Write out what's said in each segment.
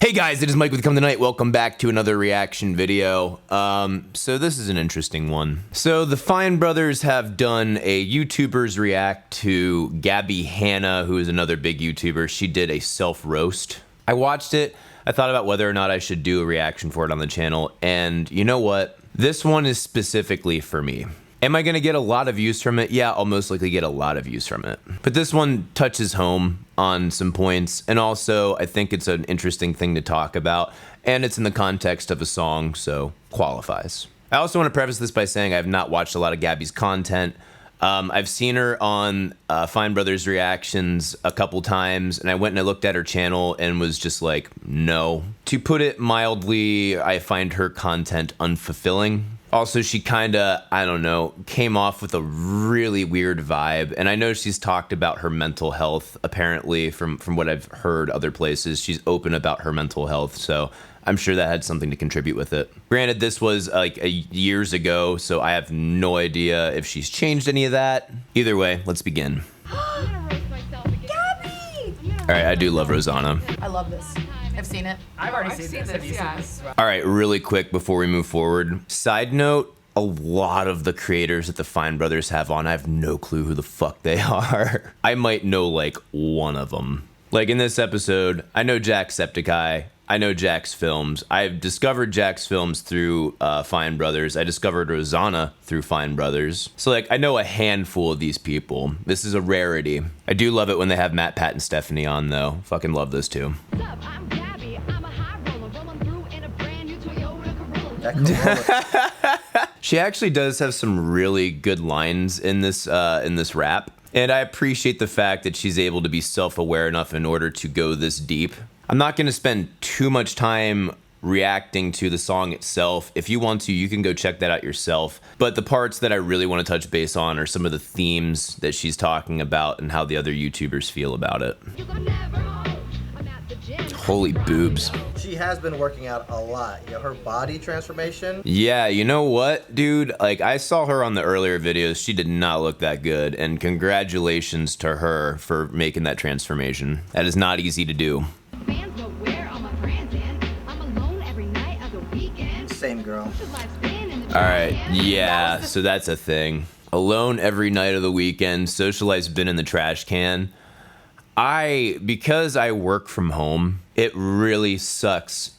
Hey guys, it is Mike with Come Tonight. Welcome back to another reaction video. So this is an interesting one. So the Fine Brothers have done a YouTubers react to Gabbie Hanna, who is another big YouTuber. She did a self-roast. I watched it. I thought about whether or not I should do a reaction for it on the channel. And you know what? This one is specifically for me. Am I gonna get a lot of views from it? Yeah, I'll most likely get a lot of views from it. But this one touches home on some points, and also I think it's an interesting thing to talk about, and it's in the context of a song, so qualifies. I also want to preface this by saying I have not watched a lot of Gabbie's content. I've seen her on Fine Brothers reactions a couple times, and I went and I looked at her channel and was just like, no. To put it mildly, I find her content unfulfilling. Also, she kinda, I don't know, came off with a really weird vibe. And I know she's talked about her mental health, apparently, from what I've heard other places. She's open about her mental health, so I'm sure that had something to contribute with it. Granted, this was like years ago, so I have no idea if she's changed any of that. Either way, let's begin. Gabbie! All right, I do love Rosanna. I love this. I've seen it. I've already seen this. Have you seen this? All right, really quick before we move forward. Side note, a lot of the creators that the Fine Brothers have on, I have no clue who the fuck they are. I might know like one of them. Like in this episode, I know Jacksepticeye. I know Jack's Films. I've discovered Jack's Films through Fine Brothers. I discovered Rosanna through Fine Brothers. So like, I know a handful of these people. This is a rarity. I do love it when they have Matt, Pat, and Stephanie on though. Fucking love those two. I'm Gabbie. I'm a high roller, rolling through in a brand new Toyota Corolla. She actually does have some really good lines in this rap. And I appreciate the fact that she's able to be self-aware enough in order to go this deep. I'm not going to spend too much time reacting to the song itself. If you want to, you can go check that out yourself. But the parts that I really want to touch base on are some of the themes that she's talking about and how the other YouTubers feel about it. Holy boobs. She has been working out a lot. You know, her body transformation. Yeah, you know what, dude? Like, I saw her on the earlier videos. She did not look that good. And congratulations to her for making that transformation. That is not easy to do. Same girl. All right, yeah, so that's a thing. Alone every night of the weekend, social life's been in the trash can. Because I work from home, it really sucks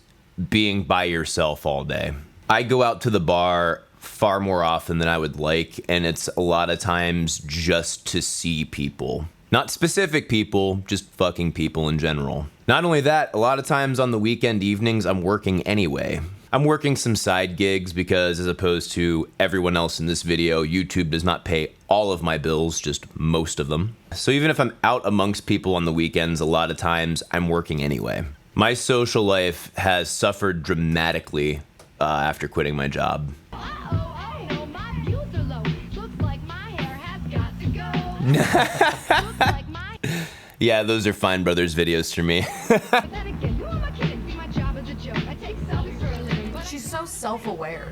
being by yourself all day. I go out to the bar far more often than I would like, and it's a lot of times just to see people. Not specific people, just fucking people in general. Not only that, a lot of times on the weekend evenings, I'm working anyway. I'm working some side gigs because, as opposed to everyone else in this video, YouTube does not pay all of my bills, just most of them. So even if I'm out amongst people on the weekends, a lot of times I'm working anyway. My social life has suffered dramatically after quitting my job. Yeah, those are Fine Brothers videos for me. She's so self-aware.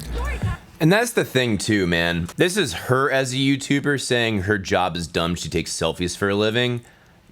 And that's the thing too, man. This is her as a YouTuber saying her job is dumb, she takes selfies for a living.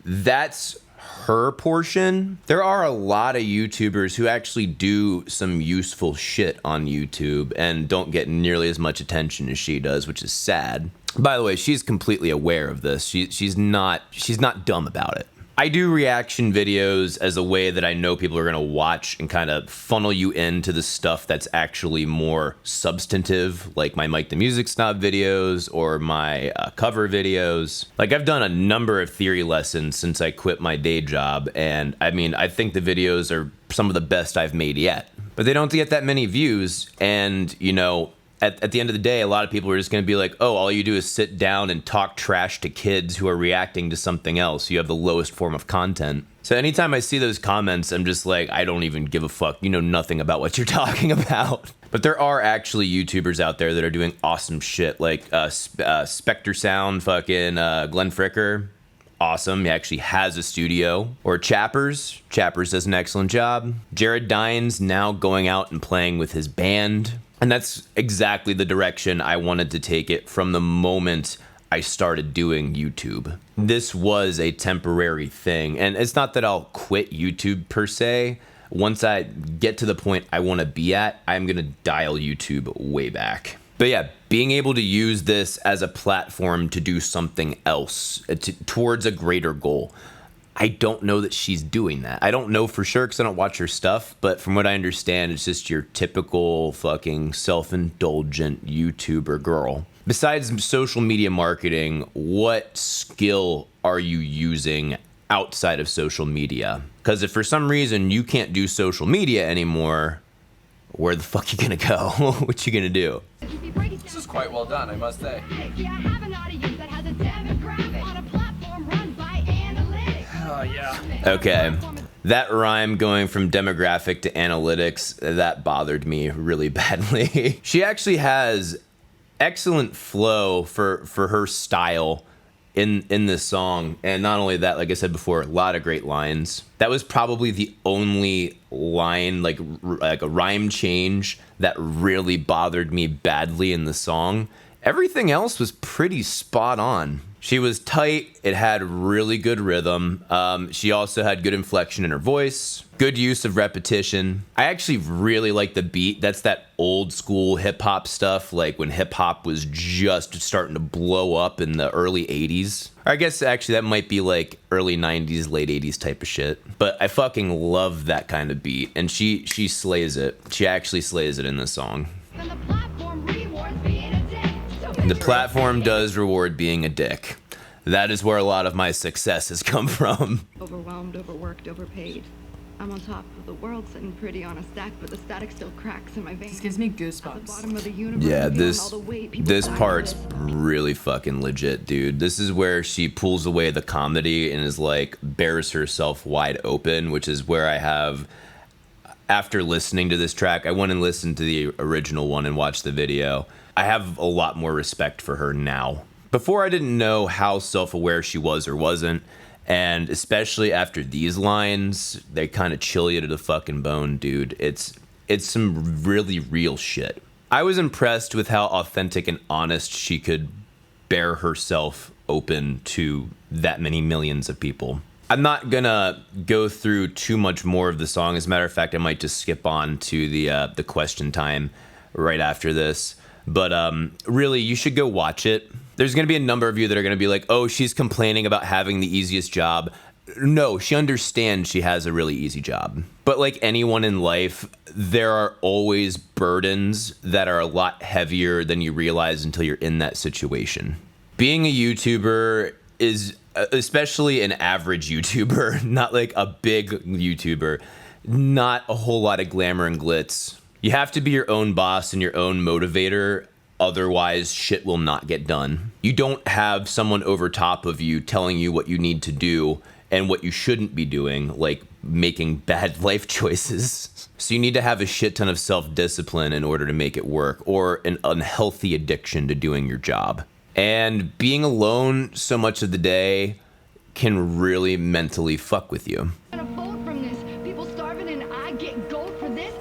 That's her portion. There are a lot of YouTubers who actually do some useful shit on YouTube and don't get nearly as much attention as she does, which is sad. By the way, she's completely aware of this. She's not dumb about it. I do reaction videos as a way that I know people are gonna watch and kind of funnel you into the stuff that's actually more substantive, like my Mike the Music Snob videos or my cover videos. Like, I've done a number of theory lessons since I quit my day job, and I mean, I think the videos are some of the best I've made yet. But they don't get that many views, and you know, at the end of the day, a lot of people are just going to be like, oh, all you do is sit down and talk trash to kids who are reacting to something else. You have the lowest form of content. So anytime I see those comments, I'm just like, I don't even give a fuck. You know nothing about what you're talking about. But there are actually YouTubers out there that are doing awesome shit, like Spectre Sound, fucking Glenn Fricker. Awesome, he actually has a studio. Or Chappers does an excellent job. Jared Dines now going out and playing with his band. And that's exactly the direction I wanted to take it from the moment I started doing YouTube. This was a temporary thing. And it's not that I'll quit YouTube per se. once I get to the point I want to be at, I'm going to dial YouTube way back. But yeah, being able to use this as a platform to do something else towards a greater goal. I don't know that she's doing that. I don't know for sure because I don't watch her stuff, but from what I understand, it's just your typical fucking self-indulgent YouTuber girl. Besides social media marketing, what skill are you using outside of social media? Because if for some reason you can't do social media anymore, where the fuck you gonna go? What you gonna do? This is quite well done, I must say. Oh, yeah. Okay. That rhyme going from demographic to analytics, that bothered me really badly. She actually has excellent flow for her style in this song. And not only that, like I said before, a lot of great lines. That was probably the only line, like a rhyme change that really bothered me badly in the song. Everything else was pretty spot on. She was tight. It had really good rhythm. She also had good inflection in her voice, good use of repetition. I actually really like the beat. That's that old school hip hop stuff, like when hip hop was just starting to blow up in the early 80s. Or I guess actually that might be like early 90s, late 80s type of shit. But I fucking love that kind of beat. And she slays it. She actually slays it in this song. The platform does reward being a dick. That is where a lot of my success has come from. Overwhelmed, overworked, overpaid. I'm on top of the world, sitting pretty on a stack, but the static still cracks in my veins. This gives me At the goosebumps. bottom of the universe, Yeah, feeling all the weight, people this die part's with. really fucking legit, dude. This is where she pulls away the comedy and is like bears herself wide open, which is where I have, after listening to this track, I went and listened to the original one and watched the video. I have a lot more respect for her now. Before, I didn't know how self-aware she was or wasn't, and especially after these lines, they kind of chill you to the fucking bone, dude. It's some really real shit. I was impressed with how authentic and honest she could bear herself open to that many millions of people. I'm not gonna go through too much more of the song. As a matter of fact, I might just skip on to the question time right after this. But really, you should go watch it. There's going to be a number of you that are going to be like, oh, she's complaining about having the easiest job. No, she understands she has a really easy job. But like anyone in life, there are always burdens that are a lot heavier than you realize until you're in that situation. Being a YouTuber is, especially an average YouTuber, not like a big YouTuber, not a whole lot of glamour and glitz. You have to be your own boss and your own motivator, otherwise shit will not get done. You don't have someone over top of you telling you what you need to do and what you shouldn't be doing, like making bad life choices. So you need to have a shit ton of self-discipline in order to make it work, or an unhealthy addiction to doing your job. And being alone so much of the day can really mentally fuck with you.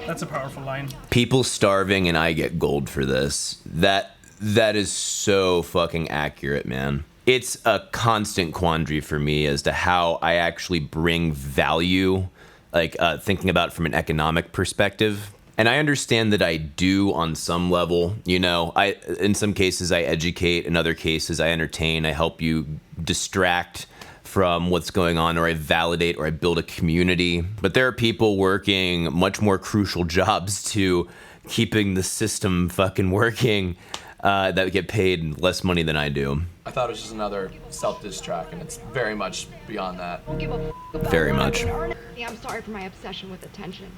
That's a powerful line. People starving and I get gold for this. That is so fucking accurate, man. It's a constant quandary for me as to how I actually bring value, like thinking about it from an economic perspective. And I understand that I do on some level. You know, in some cases I educate, in other cases I entertain, I help you distract from what's going on, or I validate, or I build a community. But there are people working much more crucial jobs to keeping the system fucking working that get paid less money than I do. I thought it was just another self-diss track, and it's very much beyond that. Very much. I'm sorry for my obsession with attention.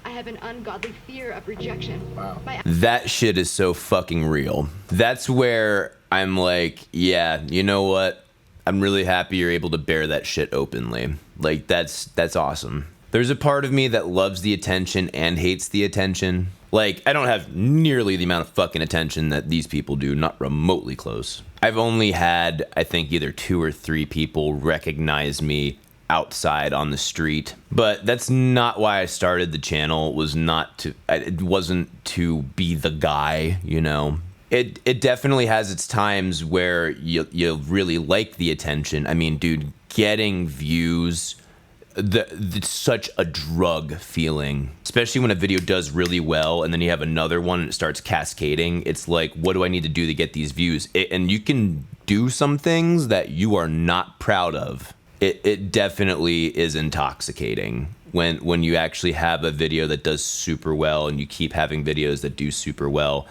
I have an ungodly fear of rejection. Wow. That shit is so fucking real. That's where I'm like, yeah, you know what? I'm really happy you're able to bear that shit openly. Like, that's awesome. There's a part of me that loves the attention and hates the attention. Like, I don't have nearly the amount of fucking attention that these people do, not remotely close. I've only had, I think, either 2 or 3 people recognize me outside on the street. But that's not why I started the channel. It wasn't to be the guy, you know. It definitely has its times where you really like the attention. I mean, dude, getting views it's such a drug feeling, especially when a video does really well and then you have another one and it starts cascading. It's like, what do I need to do to get these views? And you can do some things that you are not proud of. It definitely is intoxicating when you actually have a video that does super well and you keep having videos that do super well.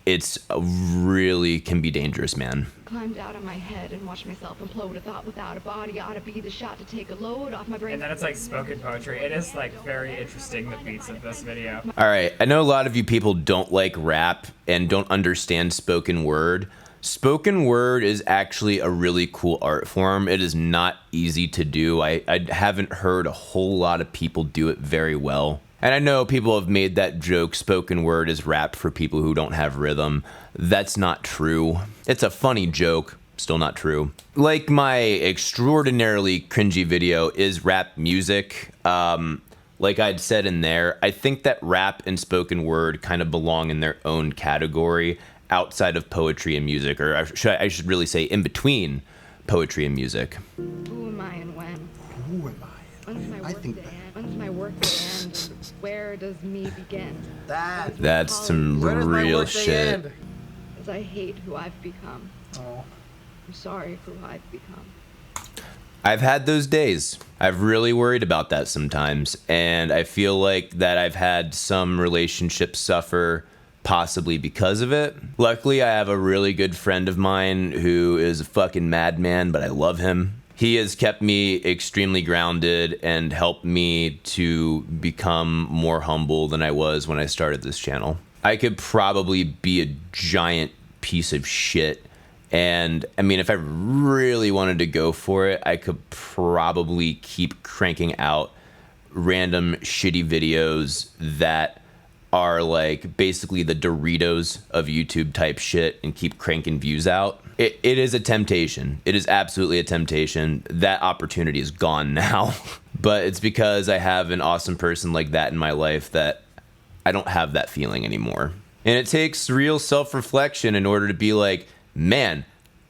It's really can be dangerous, man. Climbed out of my head and watched myself implode. A thought without a body ought to be the shot to take a load off my brain. And then it's like spoken poetry. It is like very interesting, the beats of this video. All right, I know a lot of you people don't like rap and don't understand spoken word. Spoken word is actually a really cool art form. It is not easy to do. I haven't heard a whole lot of people do it very well. And I know people have made that joke, spoken word is rap for people who don't have rhythm. That's not true. It's a funny joke, still not true. Like my extraordinarily cringy video is rap music. Like I'd said in there, I think that rap and spoken word kind of belong in their own category outside of poetry and music, or I should really say in between poetry and music. Who am I and when? Who am I? When's my work day end? When's my work day end? Where does me begin? That's some Where does my real workday shit. end? As I hate who I've become. Oh. I'm sorry for who I've become. I've had those days. I've really worried about that sometimes, and I feel like that I've had some relationships suffer possibly because of it. Luckily, I have a really good friend of mine who is a fucking madman, but I love him. He has kept me extremely grounded and helped me to become more humble than I was when I started this channel. I could probably be a giant piece of shit. And I mean, if I really wanted to go for it, I could probably keep cranking out random shitty videos that are like basically the Doritos of YouTube type shit and keep cranking views out. It is a temptation. It is absolutely a temptation. That opportunity is gone now. But it's because I have an awesome person like that in my life that I don't have that feeling anymore. And it takes real self-reflection in order to be like, man,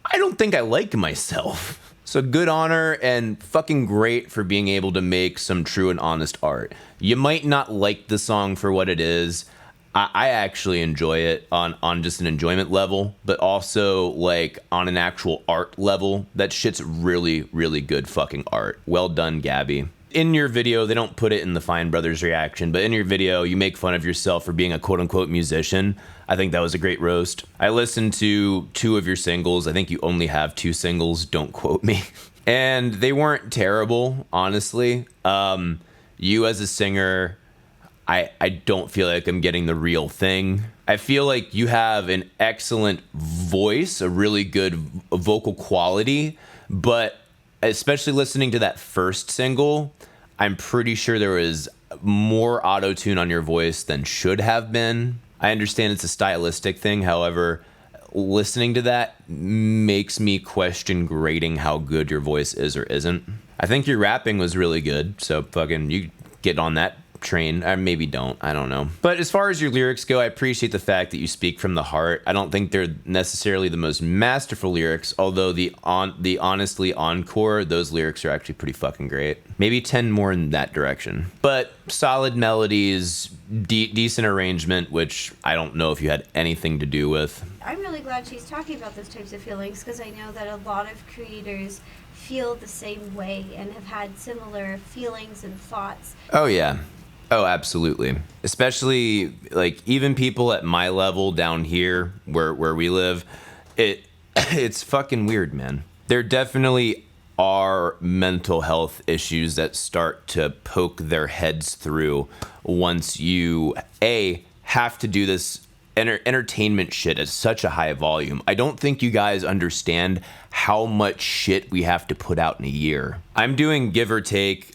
I don't think I like myself. So good honor and fucking great for being able to make some true and honest art. You might not like the song for what it is. I actually enjoy it on just an enjoyment level, but also like on an actual art level. That shit's really, really good fucking art. Well done, Gabbie. In your video, they don't put it in the Fine Brothers reaction, but in your video, you make fun of yourself for being a quote-unquote musician. I think that was a great roast. I listened to 2 of your singles. I think you only have 2 singles. Don't quote me. And they weren't terrible, honestly. You as a singer, I don't feel like I'm getting the real thing. I feel like you have an excellent voice, a really good vocal quality, but especially listening to that first single, I'm pretty sure there was more auto-tune on your voice than should have been. I understand it's a stylistic thing. However, listening to that makes me question grading how good your voice is or isn't. I think your rapping was really good, so fucking you get on that train. Or maybe don't. I don't know. But as far as your lyrics go, I appreciate the fact that you speak from the heart. I don't think they're necessarily the most masterful lyrics, although the honestly encore, those lyrics are actually pretty fucking great. Maybe 10 more in that direction. But solid melodies, decent arrangement, which I don't know if you had anything to do with. I'm really glad she's talking about those types of feelings because I know that a lot of creators feel the same way and have had similar feelings and thoughts. Oh, yeah. Oh, absolutely. Especially, like, even people at my level down here where we live, it's fucking weird, man. There definitely are mental health issues that start to poke their heads through once you, have to do this entertainment shit at such a high volume. I don't think you guys understand how much shit we have to put out in a year. I'm doing give or take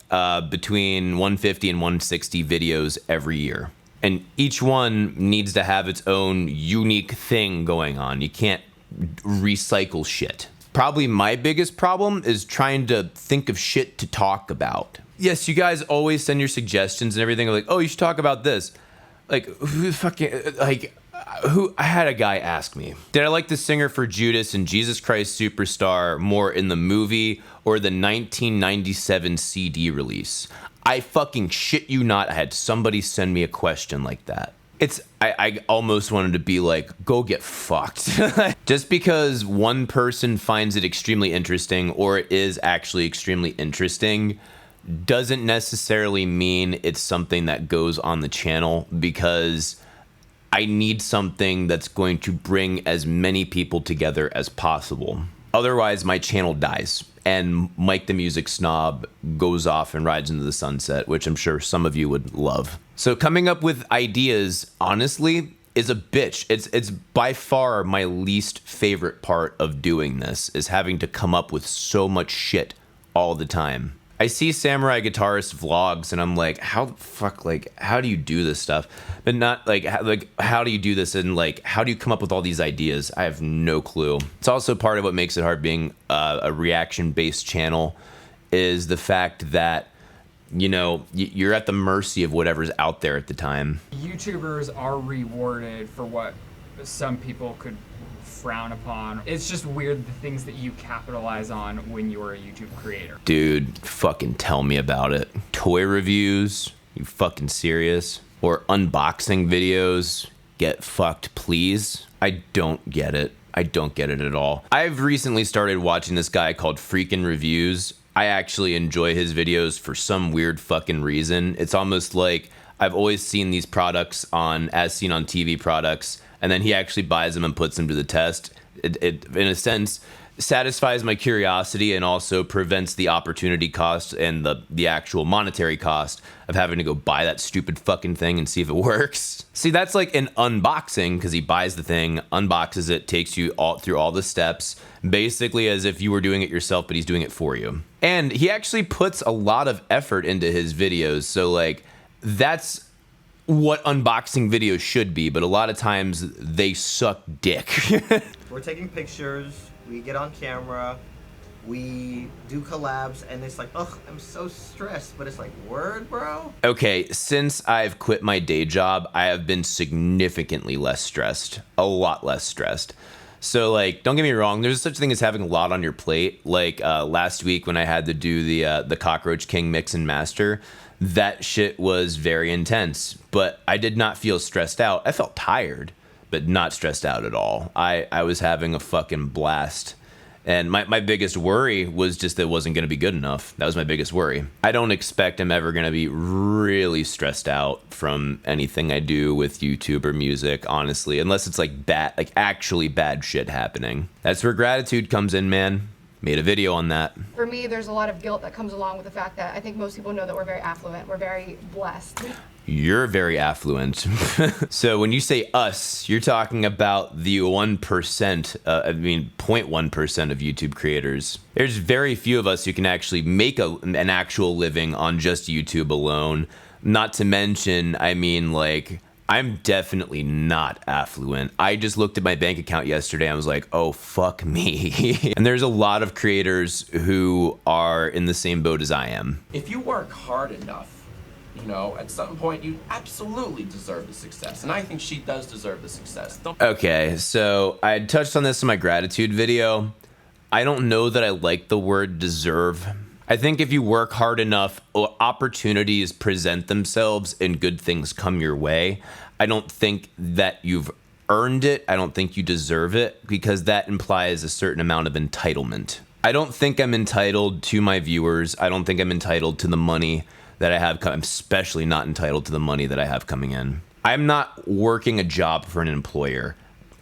between 150 and 160 videos every year. And each one needs to have its own unique thing going on. You can't recycle shit. Probably my biggest problem is trying to think of shit to talk about. Yes, you guys always send your suggestions and everything like, oh, you should talk about this. Like, who fucking, like, I had a guy ask me, did I like the singer for Judas and Jesus Christ Superstar more in the movie or the 1997 CD release? I fucking shit you not, I had somebody send me a question like that. I almost wanted to be like, go get fucked. Just because one person finds it extremely interesting or it is actually extremely interesting doesn't necessarily mean it's something that goes on the channel, because I need something that's going to bring as many people together as possible. Otherwise, my channel dies and Mike the Music Snob goes off and rides into the sunset, which I'm sure some of you would love. So coming up with ideas, honestly, is a bitch. It's by far my least favorite part of doing this, is having to come up with so much shit all the time. I see Samurai Guitarist vlogs and I'm like, how the fuck, like, how do you do this stuff? But not like how do you do this, and like, how do you come up with all these ideas? I have no clue. It's also part of what makes it hard being a reaction-based channel, is the fact that, you know, you're at the mercy of whatever's out there at the time. YouTubers are rewarded for what some people could frown upon. It's just weird the things that you capitalize on when you're a YouTube creator. Dude, fucking tell me about it. Toy reviews? You fucking serious? Or unboxing videos? Get fucked, please? I don't get it. I don't get it at all. I've recently started watching this guy called Freakin' Reviews. I actually enjoy his videos for some weird fucking reason. It's almost like I've always seen these products as seen on TV products, and then he actually buys them and puts them to the test. It in a sense, satisfies my curiosity and also prevents the opportunity cost and the actual monetary cost of having to go buy that stupid fucking thing and see if it works. See, that's like an unboxing, because he buys the thing, unboxes it, takes you through all the steps, basically as if you were doing it yourself, but he's doing it for you. And he actually puts a lot of effort into his videos, so like, that's what unboxing videos should be, but a lot of times they suck dick. We're taking pictures, we get on camera, we do collabs, and it's like, ugh, I'm so stressed, but it's like, word, bro? Okay, since I've quit my day job, I have been significantly less stressed, a lot less stressed. So like, don't get me wrong, there's such a thing as having a lot on your plate. Like last week when I had to do the Cockroach King mix and master, that shit was very intense, but I did not feel stressed out. I felt tired, but not stressed out at all. I was having a fucking blast. And my biggest worry was just that it wasn't going to be good enough. That was my biggest worry. I don't expect I'm ever going to be really stressed out from anything I do with YouTube or music, honestly, unless it's like bad, like actually bad shit happening. That's where gratitude comes in, man. Made a video on that. For me, there's a lot of guilt that comes along with the fact that I think most people know that we're very affluent. We're very blessed. You're very affluent. So when you say us, you're talking about the 1%, 0.1% of YouTube creators. There's very few of us who can actually make an actual living on just YouTube alone. Not to mention, I mean, like, I'm definitely not affluent. I just looked at my bank account yesterday and I was like, oh, fuck me. And there's a lot of creators who are in the same boat as I am. If you work hard enough, you know, at some point you absolutely deserve the success. And I think she does deserve the success. Okay, so I touched on this in my gratitude video. I don't know that I like the word deserve. I think if you work hard enough, opportunities present themselves and good things come your way. I don't think that you've earned it. I don't think you deserve it, because that implies a certain amount of entitlement. I don't think I'm entitled to my viewers. I don't think I'm entitled to the money that I have. I'm especially not entitled to the money that I have coming in. I'm not working a job for an employer.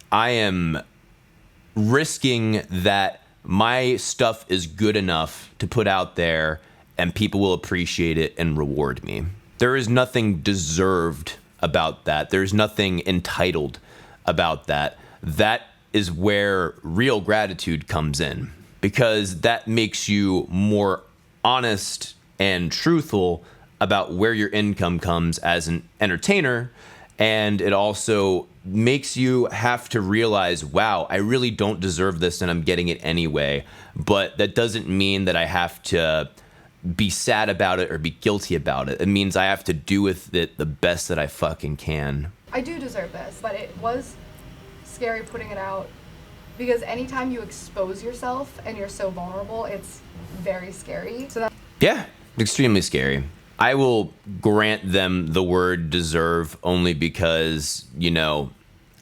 I am risking that my stuff is good enough to put out there and people will appreciate it and reward me. There is nothing deserved about that. There's nothing entitled about that. That is where real gratitude comes in, because that makes you more honest and truthful about where your income comes as an entertainer. And it also makes you have to realize, wow, I really don't deserve this and I'm getting it anyway. But that doesn't mean that I have to be sad about it or be guilty about it. It means I have to do with it the best that I fucking can. I do deserve this, but it was scary putting it out because anytime you expose yourself and you're so vulnerable, it's very scary. So that Yeah, extremely scary. I will grant them the word deserve only because, you know,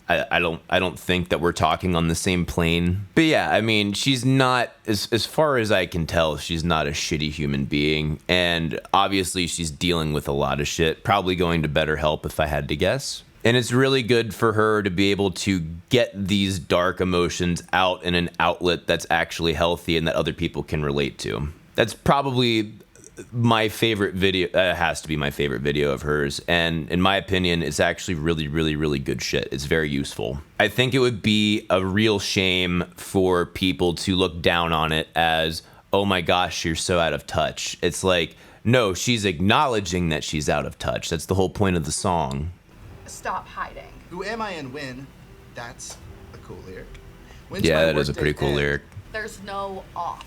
I don't think that we're talking on the same plane. But yeah, I mean, she's not, as far as I can tell, she's not a shitty human being. And obviously she's dealing with a lot of shit, probably going to BetterHelp if I had to guess. And it's really good for her to be able to get these dark emotions out in an outlet that's actually healthy and that other people can relate to. That's probably my favorite video. Has to be my favorite video of hers. And in my opinion, it's actually really, really, really good shit. It's very useful. I think it would be a real shame for people to look down on it as, oh my gosh, you're so out of touch. It's like, no, she's acknowledging that she's out of touch. That's the whole point of the song. stop hiding. Who am I and when? That's a cool lyric. When's Yeah, my that is a workday pretty cool end? lyric. There's no off,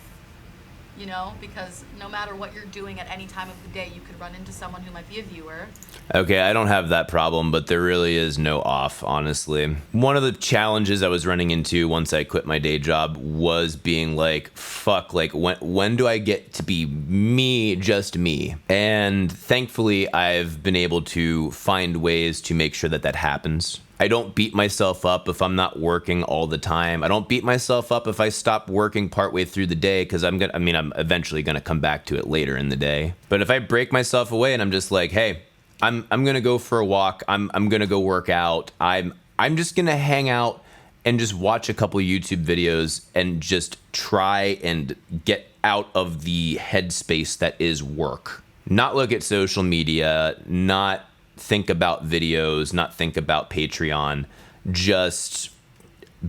you know, because no matter what you're doing at any time of the day, you could run into someone who might be a viewer. Okay, I don't have that problem, but there really is no off, honestly. One of the challenges I was running into once I quit my day job was being like, fuck, like when do I get to be me, just me? And thankfully, I've been able to find ways to make sure that that happens. I don't beat myself up if I'm not working all the time. I don't beat myself up if I stop working partway through the day because I'm eventually gonna come back to it later in the day. But if I break myself away and I'm just like, hey, I'm gonna go for a walk. I'm gonna go work out. I'm just gonna hang out and just watch a couple YouTube videos and just try and get out of the headspace that is work. Not look at social media, not think about videos, not think about Patreon, just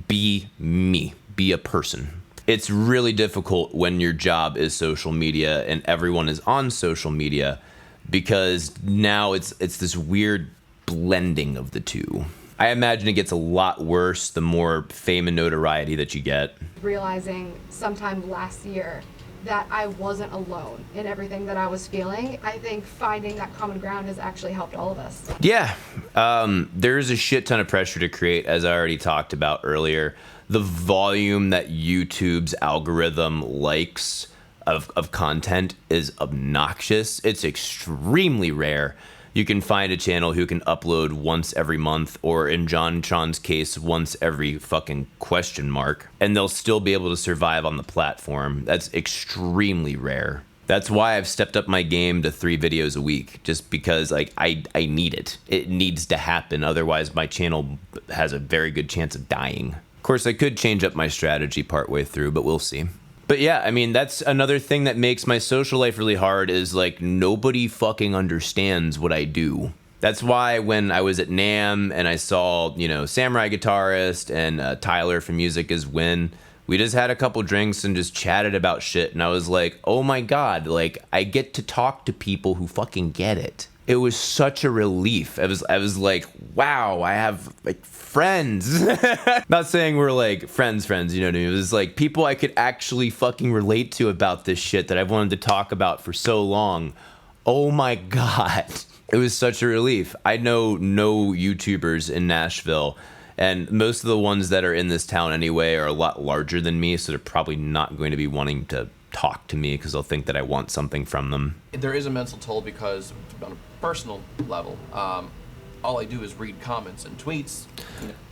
be me, be a person. It's really difficult when your job is social media and everyone is on social media because now it's this weird blending of the two. I imagine it gets a lot worse the more fame and notoriety that you get. Realizing sometime last year that I wasn't alone in everything that I was feeling. I think finding that common ground has actually helped all of us. Yeah, there's a shit ton of pressure to create, as I already talked about earlier. The volume that YouTube's algorithm likes of content is obnoxious. It's extremely rare. You can find a channel who can upload once every month, or in John Tron's case, once every fucking question mark, and they'll still be able to survive on the platform. That's extremely rare. That's why I've stepped up my game to 3 videos a week, just because like I need it. It needs to happen, otherwise my channel has a very good chance of dying. Of course, I could change up my strategy partway through, but we'll see. But yeah, I mean, that's another thing that makes my social life really hard is like nobody fucking understands what I do. That's why when I was at NAMM and I saw, you know, Samurai Guitarist and Tyler from Music Is Win, we just had a couple drinks and just chatted about shit. And I was like, oh my God, like I get to talk to people who fucking get it. It was such a relief. I was like, wow, I have like friends. Not saying we're like friends, you know what I mean? It was like people I could actually fucking relate to about this shit that I've wanted to talk about for so long. Oh my God. It was such a relief. I know no YouTubers in Nashville, and most of the ones that are in this town anyway are a lot larger than me, so they're probably not going to be wanting to talk to me because they'll think that I want something from them. There is a mental toll because on a personal level, all I do is read comments and tweets.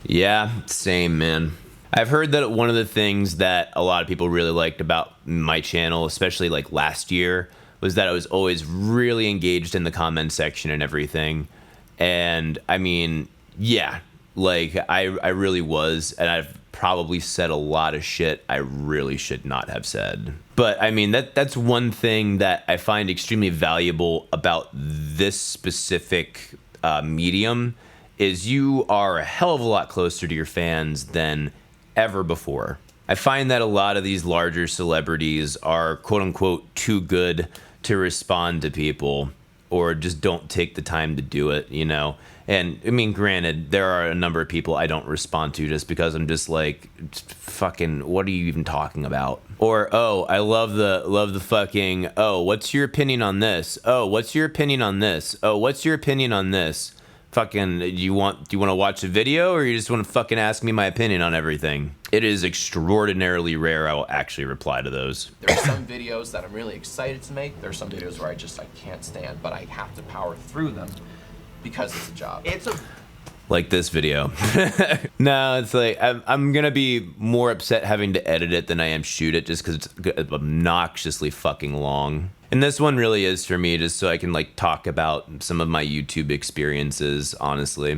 Yeah, same, man. I've heard that one of the things that a lot of people really liked about my channel, especially like last year, was that I was always really engaged in the comment section and everything. And I mean, yeah, like I really was, and I've probably said a lot of shit I really should not have said. But I mean, that's one thing that I find extremely valuable about this specific medium is you are a hell of a lot closer to your fans than ever before. I find that a lot of these larger celebrities are quote unquote too good to respond to people or just don't take the time to do it, you know? And I mean, granted, there are a number of people I don't respond to just because I'm just like, fucking, what are you even talking about? Or, oh, I love the fucking, oh, what's your opinion on this? Oh, what's your opinion on this? Oh, what's your opinion on this? Fucking, do you want to watch a video, or you just want to fucking ask me my opinion on everything? It is extraordinarily rare I will actually reply to those. There are some videos that I'm really excited to make. There are some videos where I can't stand, but I have to power through them because it's a job. Like this video. No, it's like I'm gonna be more upset having to edit it than I am shoot it, just because it's obnoxiously fucking long. And this one really is for me, just so I can like talk about some of my YouTube experiences, honestly.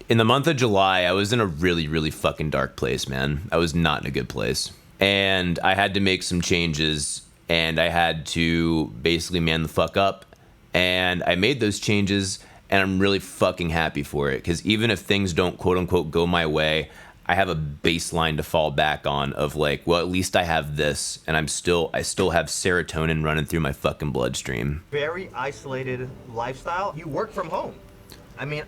In the month of July, I was in a really, really fucking dark place, man. I was not in a good place. And I had to make some changes, and I had to basically man the fuck up. And I made those changes, and I'm really fucking happy for it, because even if things don't quote unquote go my way, I have a baseline to fall back on of like, well, at least I have this, and I still have serotonin running through my fucking bloodstream. Very isolated lifestyle. You work from home. I mean,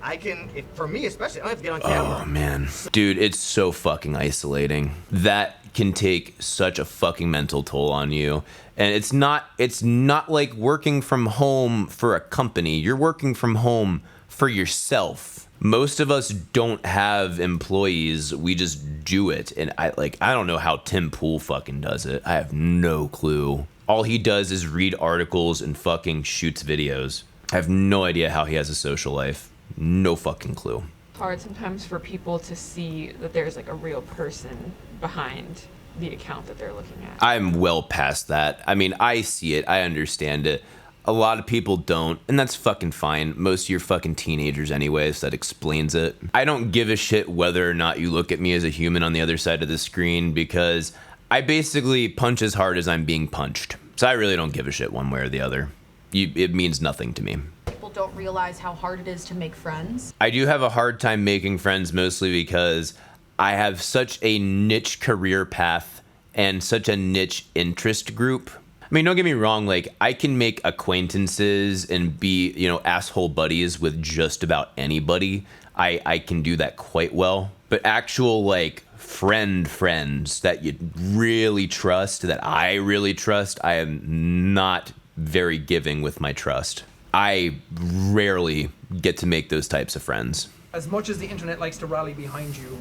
for me especially, I don't have to get on camera. Oh man, dude, it's so fucking isolating. That can take such a fucking mental toll on you. And it's not like working from home for a company. You're working from home for yourself. Most of us don't have employees. We just do it. And I don't know how Tim Pool fucking does it. I have no clue. All he does is read articles and fucking shoots videos. I have no idea how he has a social life. No fucking clue. Hard sometimes for people to see that there's like a real person behind the account that they're looking at. I'm well past that. I mean, I see it. I understand it. A lot of people don't, and that's fucking fine. Most of you are fucking teenagers anyways, so that explains it. I don't give a shit whether or not you look at me as a human on the other side of the screen, because I basically punch as hard as I'm being punched. So I really don't give a shit one way or the other. It means nothing to me. People don't realize how hard it is to make friends. I do have a hard time making friends, mostly because I have such a niche career path and such a niche interest group. I mean, don't get me wrong, like, I can make acquaintances and be, asshole buddies with just about anybody. I can do that quite well. But actual, like, friends that you really trust, that I really trust, I am not very giving with my trust. I rarely get to make those types of friends. As much as the internet likes to rally behind you,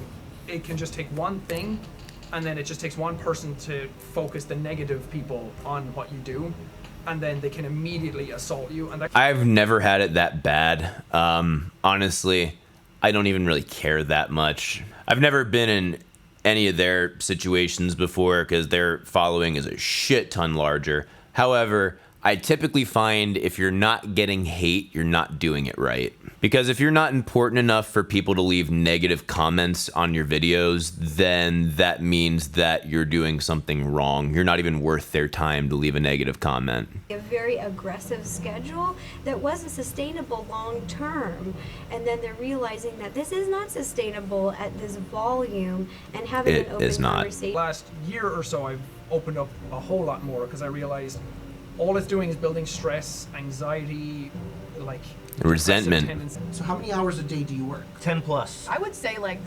it can just take one thing, and then it just takes one person to focus the negative people on what you do, and then they can immediately assault you. And I've never had it that bad. Honestly, I don't even really care that much. I've never been in any of their situations before, because their following is a shit ton larger. However, I typically find if you're not getting hate, you're not doing it right. Because if you're not important enough for people to leave negative comments on your videos, then that means that you're doing something wrong. You're not even worth their time to leave a negative comment. A very aggressive schedule that wasn't sustainable long term, and then they're realizing that this is not sustainable at this volume, and having an open conversation. Last year or so, I've opened up a whole lot more, because I realized all it's doing is building stress, anxiety, like resentment. So how many hours a day do you work? 10 plus. I would say like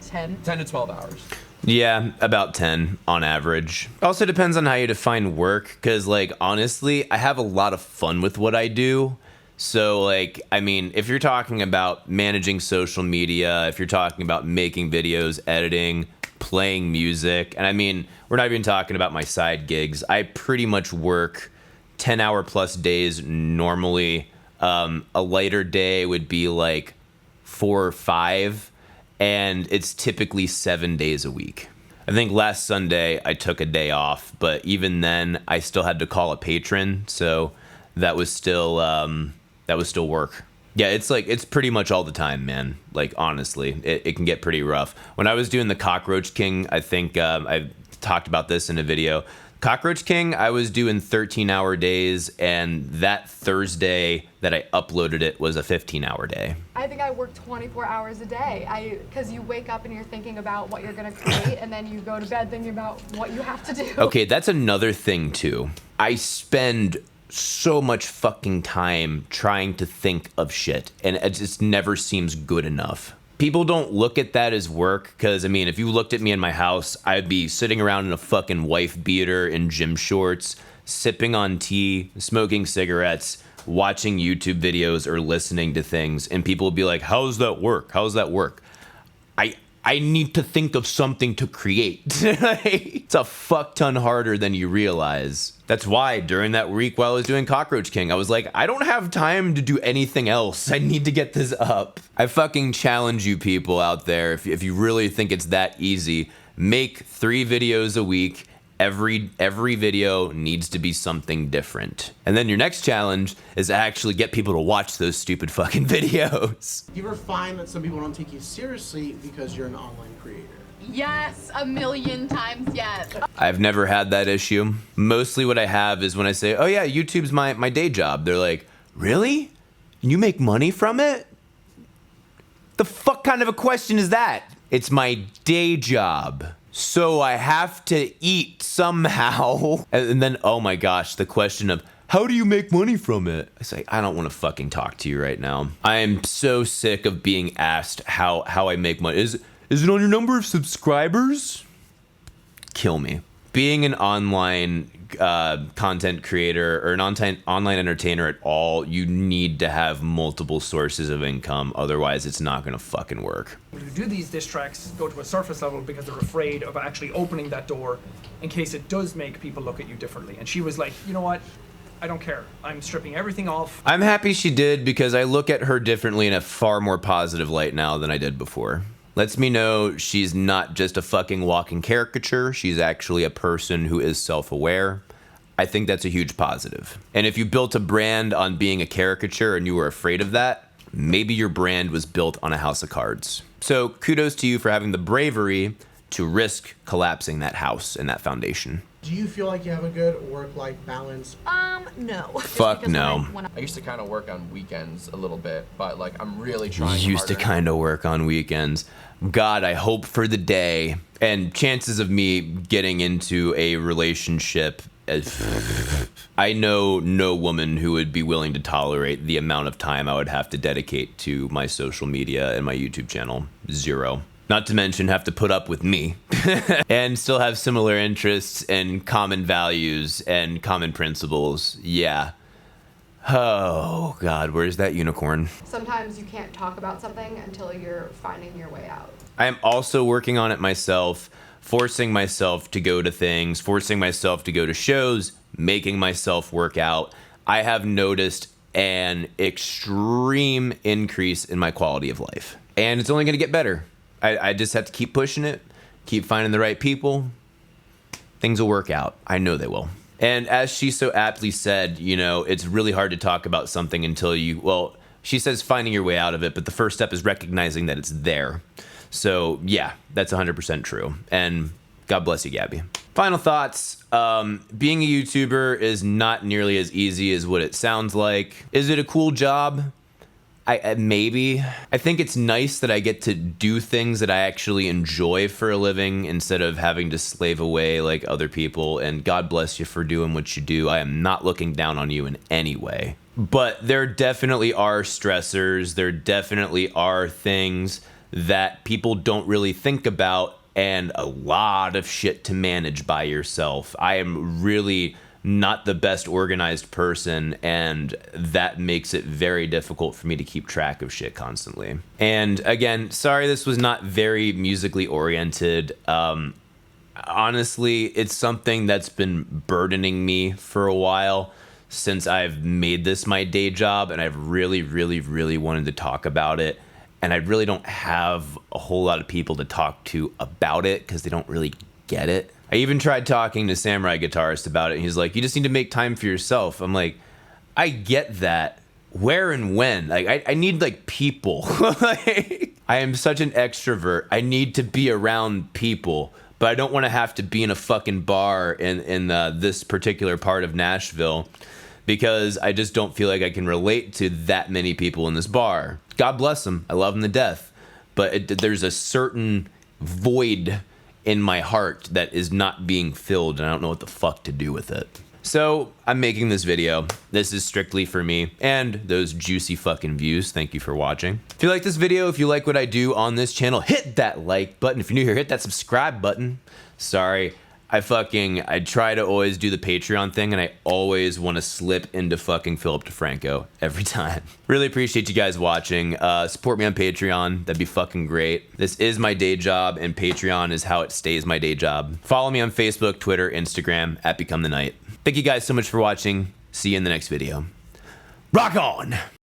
10 to 12 hours. Yeah, about 10 on average. Also depends on how you define work, because, like, honestly, I have a lot of fun with what I do. So, like, I mean, if you're talking about managing social media, if you're talking about making videos, editing, playing music, and I mean, we're not even talking about my side gigs. I pretty much work 10-hour plus days normally. A lighter day would be like 4 or 5, and it's typically 7 days a week. I think last Sunday I took a day off, but even then I still had to call a patron, so that was still work. Yeah, it's pretty much all the time, man. Like, honestly, it can get pretty rough. When I was doing the Cockroach King, I think I talked about this in a video. Cockroach King, I was doing 13-hour days, and that Thursday that I uploaded it was a 15-hour day. I think I work 24 hours a day. Because you wake up and you're thinking about what you're going to create, and then you go to bed thinking about what you have to do. Okay, that's another thing, too. I spend so much fucking time trying to think of shit, and it just never seems good enough. People don't look at that as work, because, I mean, if you looked at me in my house, I'd be sitting around in a fucking wife beater in gym shorts, sipping on tea, smoking cigarettes, watching YouTube videos or listening to things, and people will be like, how's that work? How's that work? I need to think of something to create. It's a fuck ton harder than you realize. That's why during that week while I was doing Cockroach King, I was like, I don't have time to do anything else. I need to get this up. I fucking challenge you people out there, if you really think it's that easy, make 3 videos a week. Every video needs to be something different. And then your next challenge is to actually get people to watch those stupid fucking videos. Do you ever find that some people don't take you seriously because you're an online creator? Yes, a million times yes. I've never had that issue. Mostly what I have is when I say, oh yeah, YouTube's my day job. They're like, really? You make money from it? The fuck kind of a question is that? It's my day job. So I have to eat somehow. And then, oh my gosh, the question of, how do you make money from it? I say, I don't want to fucking talk to you right now. I am so sick of being asked how I make money. Is it on your number of subscribers? Kill me. Being an online content creator or an online entertainer at all, you need to have multiple sources of income. Otherwise, it's not gonna fucking work. Who do these diss tracks go to a surface level because they're afraid of actually opening that door in case it does make people look at you differently. And she was like, you know what? I don't care. I'm stripping everything off. I'm happy she did, because I look at her differently in a far more positive light now than I did before. Lets me know she's not just a fucking walking caricature. She's actually a person who is self-aware. I think that's a huge positive. And if you built a brand on being a caricature and you were afraid of that, maybe your brand was built on a house of cards. So kudos to you for having the bravery to risk collapsing that house and that foundation. Do you feel like you have a good work-life balance? No. Fuck no. I used to kind of work on weekends a little bit, but like I'm really trying Used to harder. kind of work on weekends. God, I hope for the day. And chances of me getting into a relationship, I know no woman who would be willing to tolerate the amount of time I would have to dedicate to my social media and my YouTube channel. 0. Not to mention have to put up with me and still have similar interests and common values and common principles. Yeah. Oh God, where's that unicorn? Sometimes you can't talk about something until you're finding your way out. I am also working on it myself, forcing myself to go to things, forcing myself to go to shows, making myself work out. I have noticed an extreme increase in my quality of life. And it's only gonna get better. I just have to keep pushing it, keep finding the right people. Things will work out. I know they will. And as she so aptly said, you know, it's really hard to talk about something until you, well, she says finding your way out of it, but the first step is recognizing that it's there. So yeah, that's 100% true. And God bless you, Gabbie. Final thoughts. Being a YouTuber is not nearly as easy as what it sounds like. Is it a cool job? Maybe. I think it's nice that I get to do things that I actually enjoy for a living instead of having to slave away like other people. And God bless you for doing what you do. I am not looking down on you in any way. But there definitely are stressors. There definitely are things that people don't really think about, and a lot of shit to manage by yourself. I am really not the best organized person, and that makes it very difficult for me to keep track of shit constantly. And again, sorry this was not very musically oriented. Honestly, it's something that's been burdening me for a while since I've made this my day job, and I've really, really, really wanted to talk about it. And I really don't have a whole lot of people to talk to about it because they don't really get it. I even tried talking to Samurai Guitarist about it, and he's like, you just need to make time for yourself. I'm like, I get that. Where and when? Like, I need, like, people. Like, I am such an extrovert. I need to be around people, but I don't want to have to be in a fucking bar in this particular part of Nashville because I just don't feel like I can relate to that many people in this bar. God bless them. I love them to death. But there's a certain void in my heart that is not being filled, and I don't know what the fuck to do with it. So I'm making this video. This is strictly for me and those juicy fucking views. Thank you for watching. If you like this video, if you like what I do on this channel, hit that like button. If you're new here, hit that subscribe button. Sorry, I try to always do the Patreon thing, and I always want to slip into fucking Philip DeFranco every time. Really appreciate you guys watching. Support me on Patreon. That'd be fucking great. This is my day job, and Patreon is how it stays my day job. Follow me on Facebook, Twitter, Instagram, @BecomeTheKnight. Thank you guys so much for watching. See you in the next video. Rock on!